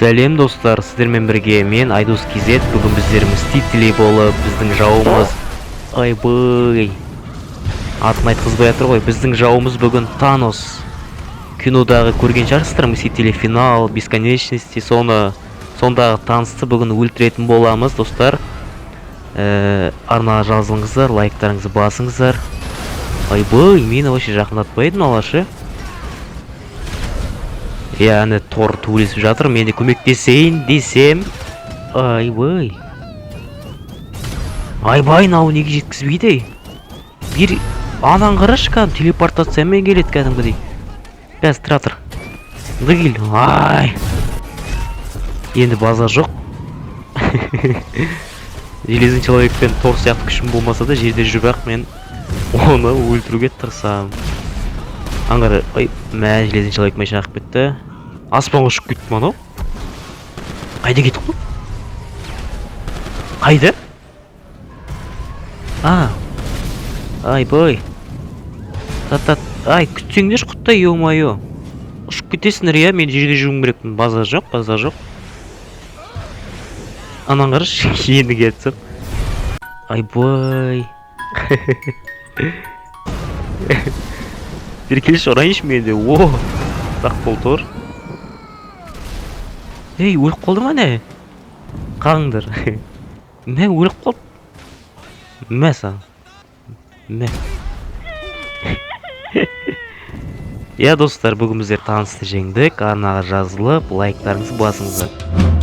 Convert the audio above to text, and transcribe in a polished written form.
Сәлем достар, сіздермен бірге мен Айдос Кизет. Бүгін біздер Мстители болып, біздің жауымыз айбай атын айтқызбай жатыр ғой. Біздің жауымыз бүгін Танос. Кинодағы көрген шығарсыздар, Мстители финал, бесконечности, сондағы Таносты бүгін өлтіретін боламыз, достар. Арнаға жазылыңыздар, лайктарыңызды басыңыздар. Айбай, мені вообще жақындатпайды алашы. Яғни Тор төбелесіп жатыр, мен де көмектесейін десем. Айбай, мынау неге жеткізбейді? Bir анан қарашы, кәдімгі телепортациямен келеді кәдімгідей. Қазір тұра тұр. Кел. Ай. Енді базар жоқ. Железный человекпен Тор сияқты күшім болмаса да, жерде жүріп мен оны өлтіруге тырысамын. Аңғары, Железный человек май шағып кетті. Аспанға ұшып кетті анау. Қайда кетті ғой? Қайда? Айбай. Ай, күтсеңдерші құттай, ё-майо. Ұшып кетесіңдер, я, мен жерде жүруім керекпін. Базар жоқ. Анан қарашы, енді кетсіп. Айбай. Bir келші ұрайыншы менде. О, сақ бол Тор. Ей, өліп қалды ма не? Қаңдыр. Не, өліп қалды? Мә саған. Мә. Я, достар, бүгін біздер Таносты жеңдік. Арнаға жазылып, лайктарыңызды басыңыздар.